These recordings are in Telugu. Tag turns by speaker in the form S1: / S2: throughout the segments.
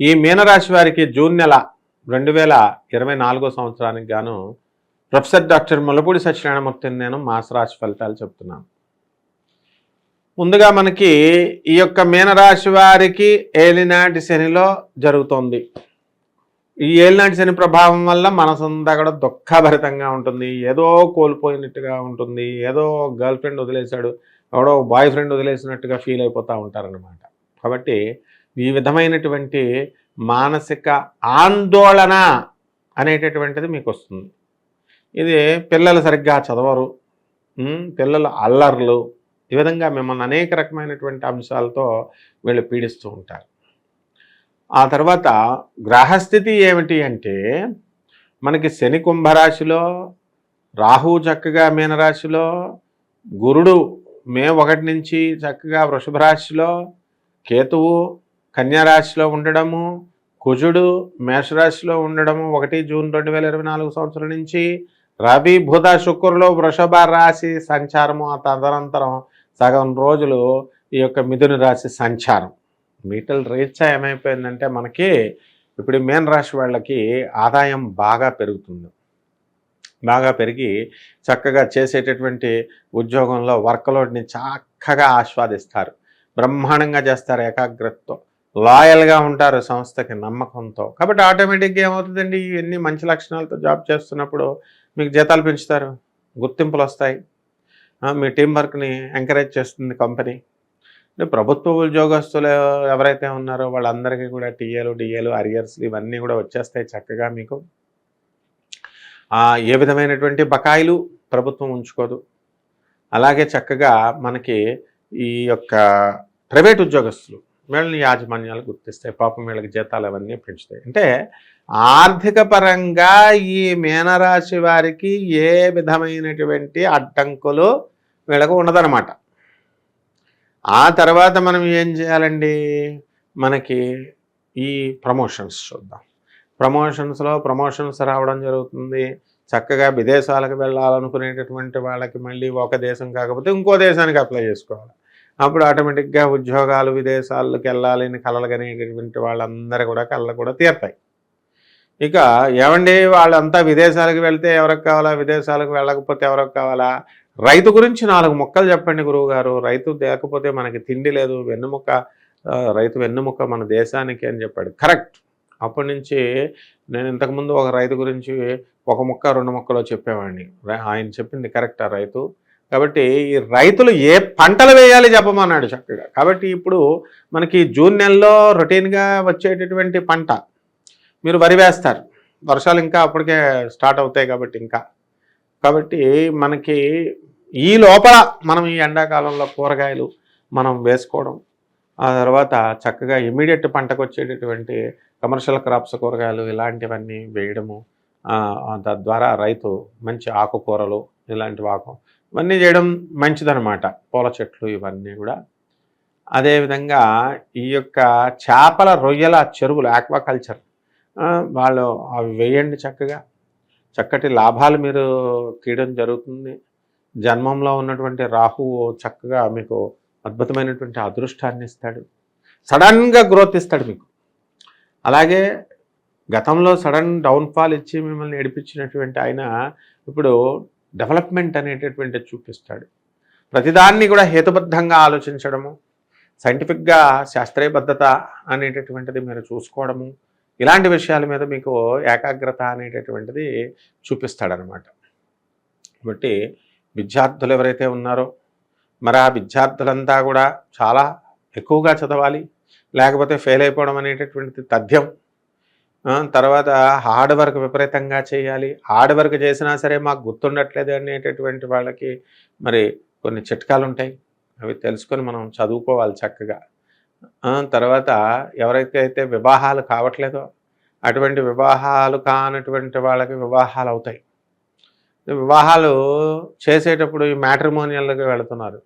S1: ఈ మీనరాశి వారికి జూన్ నెల 2024 సంవత్సరానికి గాను ప్రొఫెసర్ డాక్టర్ ముల్లపూడి సత్యనారాయణమూర్తిని నేను మాసరాశి ఫలితాలు చెప్తున్నాను. ముందుగా మనకి ఈ యొక్క మీనరాశి వారికి ఏలినాటి శనిలో జరుగుతోంది. ఈ ఏలినాటి శని ప్రభావం వల్ల మనసంతా కూడా దుఃఖభరితంగా ఉంటుంది. ఏదో కోల్పోయినట్టుగా ఉంటుంది. ఏదో గర్ల్ ఫ్రెండ్ వదిలేశాడు, ఎవడో బాయ్ ఫ్రెండ్ వదిలేసినట్టుగా ఫీల్ అయిపోతూ ఉంటారనమాట. కాబట్టి ఈ విధమైనటువంటి మానసిక ఆందోళన అనేటటువంటిది మీకు వస్తుంది. ఇది పిల్లలు సరిగ్గా చదవరు, పిల్లలు అల్లర్లు, ఈ విధంగా మిమ్మల్ని అనేక రకమైనటువంటి అంశాలతో వీళ్ళు పీడిస్తూ ఉంటారు. ఆ తర్వాత గ్రహస్థితి ఏమిటి అంటే మనకి శని కుంభరాశిలో, రాహు చక్కగా మీనరాశిలో, గురుడు మే 1 నుంచి చక్కగా వృషభ రాశిలో, కేతువు కన్యారాశిలో ఉండడము, కుజుడు మేషరాశిలో ఉండడము 1 జూన్ 2024 సంవత్సరం నుంచి, రవి బుధ శుక్రులు వృషభ రాశి సంచారము, ఆ తదనంతరం సగం రోజులు ఈ యొక్క మిథున రాశి సంచారం. మీటల్ రీత్యా ఏమైపోయిందంటే మనకి ఇప్పుడు మీన రాశి వాళ్ళకి ఆదాయం బాగా పెరుగుతుంది. బాగా పెరిగి చక్కగా చేసేటటువంటి ఉద్యోగంలో వర్క్లోడ్ని చక్కగా ఆస్వాదిస్తారు, బ్రహ్మాండంగా చేస్తారు, ఏకాగ్రతతో లాయల్గా ఉంటారు సంస్థకి నమ్మకంతో. కాబట్టి ఆటోమేటిక్గా ఏమవుతుందండి, ఇవన్నీ మంచి లక్షణాలతో జాబ్ చేస్తున్నప్పుడు మీకు జీతాలు పెంచుతారు, గుర్తింపులు వస్తాయి, మీ టీం వర్క్ని ఎంకరేజ్ చేస్తుంది కంపెనీ. ప్రభుత్వ ఉద్యోగస్తులు ఎవరైతే ఉన్నారో వాళ్ళందరికీ కూడా టీఏలు డిఏలు అరియర్స్లు ఇవన్నీ కూడా వచ్చేస్తాయి చక్కగా. మీకు ఏ విధమైనటువంటి బకాయిలు ప్రభుత్వం ఉంచుకోదు. అలాగే చక్కగా మనకి ఈ యొక్క ప్రైవేట్ ఉద్యోగస్తులు వీళ్ళని యాజమాన్యాలు గుర్తిస్తాయి, పాపం వీళ్ళకి జీతాలు అవన్నీ పెంచుతాయి. అంటే ఆర్థిక పరంగా ఈ మీనరాశి వారికి ఏ విధమైనటువంటి అడ్డంకులు వీళ్ళకు ఉండదన్నమాట. ఆ తర్వాత మనం ఏం చేయాలండి, మనకి ఈ ప్రమోషన్స్ చూద్దాం. ప్రమోషన్స్ రావడం జరుగుతుంది. చక్కగా విదేశాలకు వెళ్ళాలనుకునేటటువంటి వాళ్ళకి మళ్ళీ ఒక దేశం కాకపోతే ఇంకో దేశానికి అప్లై చేసుకోవాలి. అప్పుడు ఆటోమేటిక్గా ఉద్యోగాలు విదేశాలకు వెళ్ళాలని కలలు కనేటటువంటి వాళ్ళందరూ కూడా కళ్ళు కూడా తీరుతాయి. ఇక ఏమండి వాళ్ళంతా విదేశాలకు వెళ్తే ఎవరికి కావాలా, విదేశాలకు వెళ్ళకపోతే ఎవరికి కావాలా? రైతు గురించి 4 ముక్కలు చెప్పండి గురువుగారు. రైతు లేకపోతే మనకి తిండి లేదు, వెన్నుముక్క, రైతు వెన్నుముక్క మన దేశానికి అని చెప్పాడు. కరెక్ట్. అప్పటి నుంచి నేను ఇంతకుముందు ఒక రైతు గురించి 1 ముక్క 2 ముక్కలో చెప్పేవాడిని. ఆయన చెప్పింది కరెక్ట్ ఆ రైతు. కాబట్టి ఈ రైతులు ఏ పంటలు వేయాలి చెప్పమన్నాడు చక్కగా. కాబట్టి ఇప్పుడు మనకి జూన్ నెలలో రొటీన్గా వచ్చేటటువంటి పంట మీరు వరి వేస్తారు. వర్షాలు ఇంకా అప్పటికే స్టార్ట్ అవుతాయి కాబట్టి మనకి ఈ లోపల మనం ఈ ఎండాకాలంలో కూరగాయలు మనం వేసుకోవడం, ఆ తర్వాత చక్కగా ఇమీడియట్ పంటకు వచ్చేటటువంటి కమర్షియల్ క్రాప్స్ కూరగాయలు ఇలాంటివన్నీ వేయడము, తద్వారా రైతు మంచి ఆకుకూరలు ఇవన్నీ చేయడం మంచిదన్నమాట. పూల చెట్లు ఇవన్నీ కూడా. అదేవిధంగా ఈ యొక్క చేపల రొయ్యల చెరువులు ఆక్వాకల్చర్ వాళ్ళు అవి వేయండి చక్కగా. చక్కటి లాభాలు మీరు తీయడం జరుగుతుంది. జన్మంలో ఉన్నటువంటి రాహువు చక్కగా మీకు అద్భుతమైనటువంటి అదృష్టాన్ని ఇస్తాడు, సడన్గా గ్రోత్ ఇస్తాడు మీకు. అలాగే గతంలో సడన్ డౌన్ఫాల్ ఇచ్చి మిమ్మల్ని ఏడిపించినటువంటి ఆయన ఇప్పుడు డెవలప్మెంట్ అనేటటువంటిది చూపిస్తాడు. ప్రతిదాన్ని కూడా హేతుబద్ధంగా ఆలోచించడము, సైంటిఫిక్గా శాస్త్రీయబద్ధత అనేటటువంటిది మీరు చూసుకోవడము, ఇలాంటి విషయాల మీద మీకు ఏకాగ్రత అనేటటువంటిది చూపిస్తాడనమాట. కాబట్టి విద్యార్థులు ఎవరైతే ఉన్నారో మరి ఆ విద్యార్థులంతా కూడా చాలా ఎక్కువగా చదవాలి, లేకపోతే ఫెయిల్ అయిపోవడం అనేటటువంటిది తథ్యం. తర్వాత హార్డ్ వర్క్ విపరీతంగా చేయాలి. హార్డ్ వర్క్ చేసినా సరే మాకు గుర్తుండట్లేదు అనేటటువంటి వాళ్ళకి మరి కొన్ని చిట్కాలు ఉంటాయి, అవి తెలుసుకొని మనం చదువుకోవాలి చక్కగా. తర్వాత ఎవరికైతే వివాహాలు కావట్లేదో అటువంటి వివాహాలు కానటువంటి వాళ్ళకి వివాహాలు అవుతాయి. వివాహాలు చేసేటప్పుడు ఈ మ్యాట్రిమోనియల్కి వెళుతున్నారు.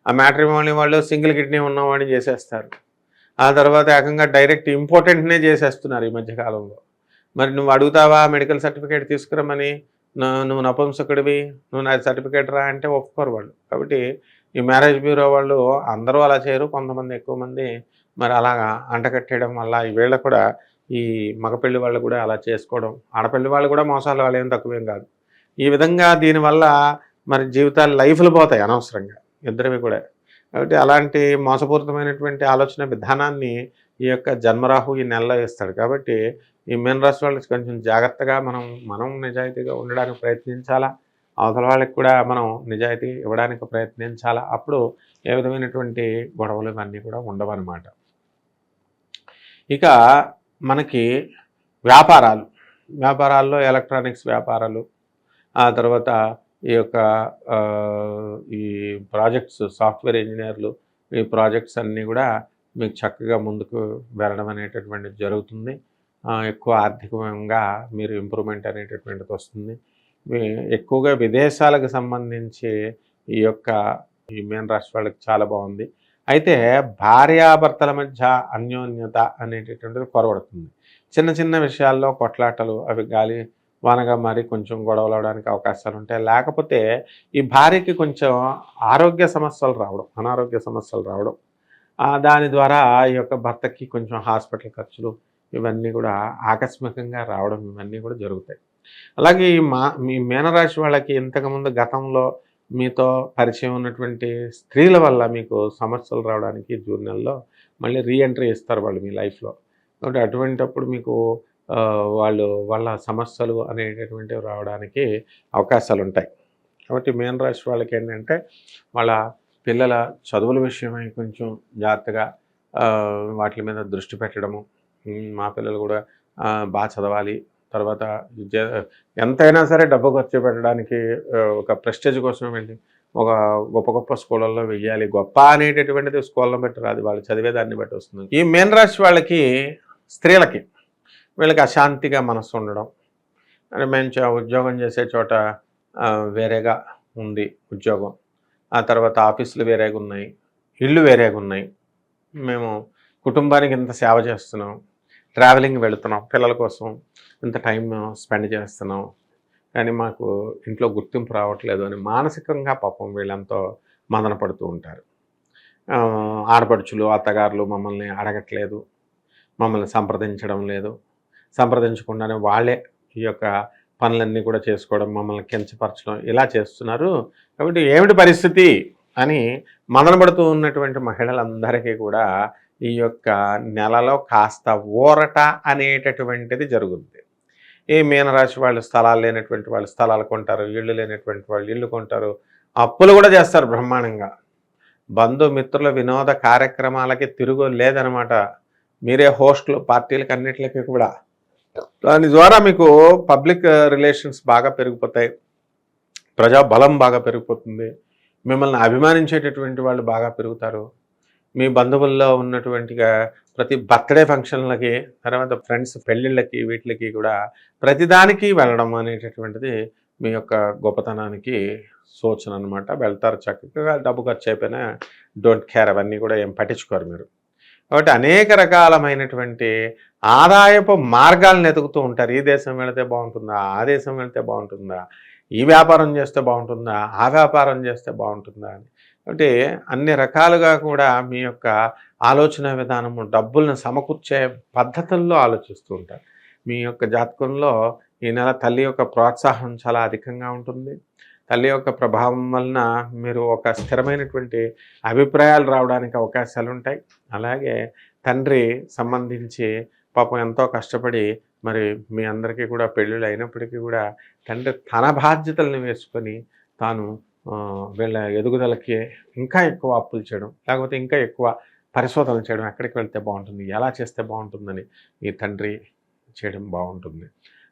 S1: ఆ మ్యాట్రిమోని వాళ్ళు సింగిల్ కిడ్నీ ఉన్నవాడిని చేసేస్తారు. ఆ తర్వాత ఏకంగా డైరెక్ట్ ఇంపార్టెంట్నే చేసేస్తున్నారు ఈ మధ్యకాలంలో. మరి నువ్వు అడుగుతావా మెడికల్ సర్టిఫికేట్ తీసుకురమ్మని, నువ్వు నపుంసకుడివి, నువ్వు నా సర్టిఫికేట్ రా అంటే ఒప్పుకోరు వాళ్ళు. కాబట్టి ఈ మ్యారేజ్ బ్యూరో వాళ్ళు అందరూ అలా చేయరు, కొంతమంది ఎక్కువ మంది మరి అలాగా అంటకట్టేయడం వల్ల ఈ వీళ్ళకు కూడా ఈ మగపెళ్లి వాళ్ళు కూడా అలా చేసుకోవడం, ఆడపెళ్లి వాళ్ళు కూడా మోసాలు వాళ్ళు ఏం తక్కువేం కాదు. ఈ విధంగా దీనివల్ల మరి జీవితాలు లైఫ్లు పోతాయి అనవసరంగా ఇద్దరివి కూడా. కాబట్టి అలాంటి మోసపూరితమైనటువంటి ఆలోచన విధానాన్ని ఈ యొక్క జన్మరాహు ఈ నెలలో ఇస్తాడు. కాబట్టి ఈ మీన రాశి వాళ్ళకి కొంచెం జాగ్రత్తగా మనం నిజాయితీగా ఉండడానికి ప్రయత్నించాలా, అవతల వాళ్ళకి కూడా మనం నిజాయితీ ఇవ్వడానికి ప్రయత్నించాలా. అప్పుడు ఏ విధమైనటువంటి గొడవలు ఇవన్నీ కూడా ఉండవన్నమాట. ఇక మనకి వ్యాపారాల్లో ఎలక్ట్రానిక్స్ వ్యాపారాలు, ఆ తర్వాత ఈ యొక్క ఈ ప్రాజెక్ట్స్, సాఫ్ట్వేర్ ఇంజనీర్లు, ఈ ప్రాజెక్ట్స్ అన్నీ కూడా మీకు చక్కగా ముందుకు వెళ్ళడం అనేటటువంటిది జరుగుతుంది. ఎక్కువ ఆర్థికంగా మీరు ఇంప్రూవ్మెంట్ అనేటటువంటిది వస్తుంది. ఎక్కువగా విదేశాలకు సంబంధించి ఈ మీన రాశి వాళ్ళకి చాలా బాగుంది. అయితే భార్యాభర్తల మధ్య అన్యోన్యత అనేటటువంటిది కొరవడుతుంది. చిన్న చిన్న విషయాల్లో కొట్లాటలు అవి గాలి వానగా మారి కొంచెం గొడవలు అవడానికి అవకాశాలు ఉంటాయి. లేకపోతే ఈ భార్యకి కొంచెం అనారోగ్య సమస్యలు రావడం, దాని ద్వారా ఈ యొక్క భర్తకి కొంచెం హాస్పిటల్ ఖర్చులు ఇవన్నీ కూడా ఆకస్మికంగా రావడం ఇవన్నీ కూడా జరుగుతాయి. అలాగే మీ మీనరాశి వాళ్ళకి ఇంతకుముందు గతంలో మీతో పరిచయం ఉన్నటువంటి స్త్రీల వల్ల మీకు సమస్యలు రావడానికి జూన్ నెలలో మళ్ళీ రీఎంట్రీ ఇస్తారు వాళ్ళు మీ లైఫ్లో. కాబట్టి అటువంటిప్పుడు మీకు వాళ్ళ సమస్యలు అనేటటువంటివి రావడానికి అవకాశాలు ఉంటాయి. కాబట్టి మీన రాశి వాళ్ళకి ఏంటంటే వాళ్ళ పిల్లల చదువుల విషయమై కొంచెం జాగ్రత్తగా వాటి మీద దృష్టి పెట్టడము. మా పిల్లలు కూడా బాగా చదవాలి, తర్వాత ఎంతైనా సరే డబ్బు ఖర్చు పెట్టడానికి ఒక ప్రెస్టేజ్ కోసం వెళ్ళి ఒక గొప్ప గొప్ప స్కూళ్ళల్లో వెయ్యాలి. గొప్ప అనేటటువంటిది స్కూల్లో బట్టి రాదు, వాళ్ళు చదివేదాన్ని బట్టి వస్తుంది. ఈ మీన రాశి వాళ్ళకి స్త్రీలకి వీళ్ళకి అశాంతిగా మనసు ఉండడం, అంటే మంచి ఉద్యోగం చేసే చోట వేరేగా ఉంది ఉద్యోగం, ఆ తర్వాత ఆఫీసులు వేరేగా ఉన్నాయి, ఇళ్ళు వేరేగా ఉన్నాయి, మేము కుటుంబానికి ఇంత సేవ చేస్తున్నాం, ట్రావెలింగ్ వెళుతున్నాం, పిల్లల కోసం ఇంత టైం స్పెండ్ చేస్తున్నాం, కానీ మాకు ఇంట్లో గుర్తింపు రావట్లేదు అని మానసికంగా పాపం వీళ్ళంతో మదన పడుతూ ఉంటారు. ఆడపడుచులు అత్తగారులు మమ్మల్ని అడగట్లేదు, మమ్మల్ని సంప్రదించడం లేదు, సంప్రదించకుండానే వాళ్ళే ఈ యొక్క పనులన్నీ కూడా చేసుకోవడం, మమ్మల్ని కించపరచడం ఇలా చేస్తున్నారు. కాబట్టి ఏమిటి పరిస్థితి అని మదనపడుతూ ఉన్నటువంటి మహిళలందరికీ కూడా ఈ యొక్క నెలలో కాస్త ఊరట అనేటటువంటిది జరుగుద్ది. ఈ మీనరాశి వాళ్ళు స్థలాలు లేనటువంటి వాళ్ళు స్థలాలు కొంటారు, ఇళ్ళు లేనటువంటి వాళ్ళు ఇళ్ళు కొంటారు, అప్పులు కూడా చేస్తారు బ్రహ్మాండంగా. బంధుమిత్రుల వినోద కార్యక్రమాలకి తిరుగు లేదనమాట. మీరే హోస్టులు పార్టీలకు అన్నిటికీ కూడా. దాని ద్వారా మీకు పబ్లిక్ రిలేషన్స్ బాగా పెరిగిపోతాయి, ప్రజాబలం బాగా పెరిగిపోతుంది, మిమ్మల్ని అభిమానించేటటువంటి వాళ్ళు బాగా పెరుగుతారు. మీ బంధువుల్లో ఉన్నటువంటిగా ప్రతి బర్త్డే ఫంక్షన్లకి, తర్వాత ఫ్రెండ్స్ పెళ్ళిళ్ళకి, వీటికి కూడా ప్రతిదానికి వెళ్ళడం అనేటటువంటిది మీ యొక్క గొప్పతనానికి సూచన అనమాట. వెళ్తారు చక్కగా, డబ్బు ఖర్చు అయిపోయినా డోంట్ కేర్, అవన్నీ కూడా ఏం పట్టించుకోరు మీరు. కాబట్టి అనేక రకాలమైనటువంటి ఆదాయపు మార్గాలను ఎదుగుతూ ఉంటారు. ఈ దేశం వెళితే బాగుంటుందా, ఆ దేశం వెళితే బాగుంటుందా, ఈ వ్యాపారం చేస్తే బాగుంటుందా, ఆ వ్యాపారం చేస్తే బాగుంటుందా అని. అంటే అన్ని రకాలుగా కూడా మీ యొక్క ఆలోచన విధానము డబ్బులను సమకూర్చే పద్ధతుల్లో ఆలోచిస్తూ ఉంటారు. మీ యొక్క జాతకంలో ఈ నెల తల్లి యొక్క ప్రోత్సాహం చాలా అధికంగా ఉంటుంది. తల్లి యొక్క ప్రభావం వలన మీరు ఒక స్థిరమైనటువంటి అభిప్రాయాలు రావడానికి అవకాశాలు ఉంటాయి. అలాగే తండ్రి సంబంధించి పాపం ఎంతో కష్టపడి మరి మీ అందరికీ కూడా పెళ్ళిళ్ళు అయినప్పటికీ కూడా తండ్రి తన బాధ్యతలను వేసుకొని తాను వీళ్ళ ఎదుగుదలకి ఇంకా ఎక్కువ అప్పులు చేయడం, లేకపోతే ఇంకా ఎక్కువ పరిశోధనలు చేయడం, ఎక్కడికి వెళ్తే బాగుంటుంది, ఎలా చేస్తే బాగుంటుందని ఈ తండ్రి చేయడం బాగుంటుంది.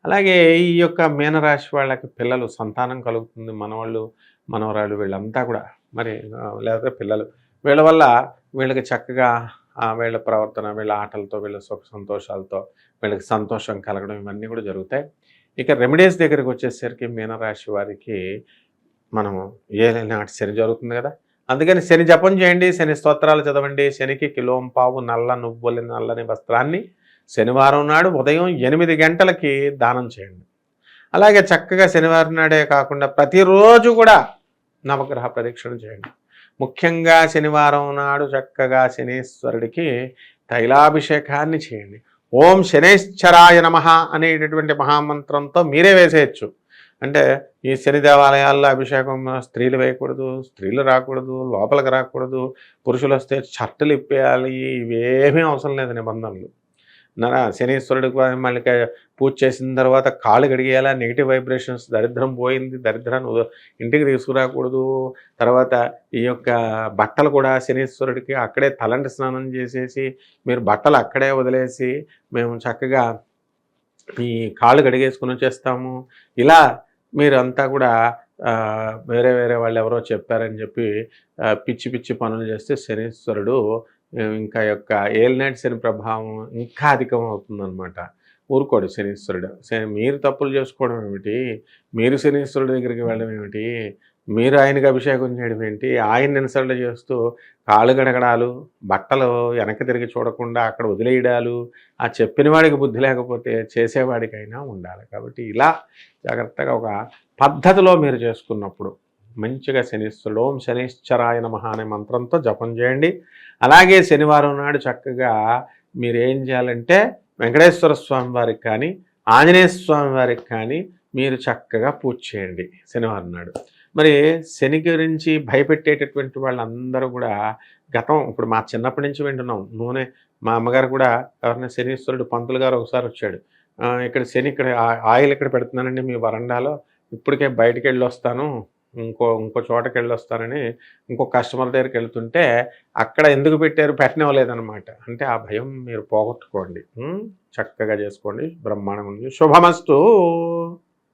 S1: అలాగే ఈ యొక్క మీనరాశి వాళ్ళకి పిల్లలు, సంతానం కలుగుతుంది, మనవాళ్ళు మనవరాళ్ళు వీళ్ళంతా కూడా మరి లేకపోతే పిల్లలు, వీళ్ళ వల్ల వీళ్ళకి చక్కగా వీళ్ళ ప్రవర్తన, వీళ్ళ ఆటలతో, వీళ్ళ సుఖ సంతోషాలతో వీళ్ళకి సంతోషం కలగడం ఇవన్నీ కూడా జరుగుతాయి. ఇక రెమెడీస్ దగ్గరికి వచ్చేసరికి మీనరాశి వారికి మనము ఏనాటి శని జరుగుతుంది కదా, అందుకని శని జపం చేయండి, శని స్తోత్రాలు చదవండి, శనికి కిలోంపావు నల్ల నువ్వుల నల్లని వస్త్రాన్ని శనివారం నాడు ఉదయం 8 గంటలకి దానం చేయండి. అలాగే చక్కగా శనివారం నాడే కాకుండా ప్రతిరోజు కూడా నవగ్రహ ప్రదక్షిణ చేయండి. ముఖ్యంగా శనివారం నాడు చక్కగా శనీశ్వరుడికి తైలాభిషేకాన్ని చేయండి. ఓం శనైశ్చరాయ నమః అనేటటువంటి మహామంత్రంతో మీరే వేసేయచ్చు. అంటే ఈ శని దేవాలయాల్లో అభిషేకం స్త్రీలు వేయకూడదు, స్త్రీలు రాకూడదు, లోపలికి రాకూడదు, పురుషులు వస్తే షర్టులు ఇప్పేయాలి, ఇవేమీ అవసరం లేదు నిబంధనలు. శనీశ్వరుడికి మళ్ళీ పూజ చేసిన తర్వాత కాళ్ళు కడిగేయాలా, నెగిటివ్ వైబ్రేషన్స్, దరిద్రం పోయింది, దరిద్రాన్ని ఇంటికి తీసుకురాకూడదు. తర్వాత ఈ యొక్క బట్టలు కూడా శనీశ్వరుడికి అక్కడే తలంటి స్నానం చేసేసి మీరు బట్టలు అక్కడే వదిలేసి మేము చక్కగా ఈ కాళ్ళు కడిగేసుకుని వచ్చేస్తాము. ఇలా మీరంతా కూడా వేరే వేరే వాళ్ళు ఎవరో చెప్పారని చెప్పి పిచ్చి పిచ్చి పనులు చేస్తే శనీశ్వరుడు ఇంకా యొక్క ఏలినాటి శని ప్రభావం ఇంకా అధికం అవుతుందన్నమాట. ఊరుకోడు శనీశ్వరుడు. మీరు తప్పులు చేసుకోవడం ఏమిటి, మీరు శనీశ్వరుడి దగ్గరికి వెళ్ళడం ఏమిటి, మీరు ఆయనకి అభిషేకం చేయడం ఏంటి, ఆయన ఇన్సల్ట్ చేస్తూ కాళ్ళు గడగడాలు, బట్టలు వెనక్కి తిరిగి చూడకుండా అక్కడ వదిలేయడాలు, ఆ చెప్పిన వాడికి బుద్ధి లేకపోతే చేసేవాడికైనా ఉండాలి. కాబట్టి ఇలా జాగ్రత్తగా ఒక పద్ధతిలో మీరు చేసుకున్నప్పుడు మంచిగా శనీశ్వరుడు ఓం శనైశ్చరాయ నమః అనే మంత్రంతో జపం చేయండి. అలాగే శనివారం నాడు చక్కగా మీరు ఏం చేయాలంటే వెంకటేశ్వర స్వామి వారికి కానీ ఆంజనేయ స్వామి వారికి కానీ మీరు చక్కగా పూజ చేయండి శనివారం నాడు. మరి శని గురించి భయపెట్టేటటువంటి వాళ్ళందరూ కూడా ఇప్పుడు మా చిన్నప్పటి నుంచి వింటున్నాం. మా అమ్మగారు కూడా ఎవరైనా శనీశ్వరుడు పంతులు గారు ఒకసారి వచ్చాడు, ఇక్కడ శని ఇక్కడ ఆయిల్ ఇక్కడ పెడుతున్నానండి మీ వరండాలో, ఇప్పటికే బయటికి వెళ్ళి వస్తాను, ఇంకో చోటకి వెళ్ళి వస్తానని ఇంకో కస్టమర్ దగ్గరికి వెళ్తుంటే అక్కడ ఎందుకు పెట్టారు, పెట్టనివ్వలేదన్నమాట. అంటే ఆ భయం మీరు పోగొట్టుకోండి, చక్కగా చేసుకోండి. బ్రహ్మాండంగా ఉంది. శుభమస్తు.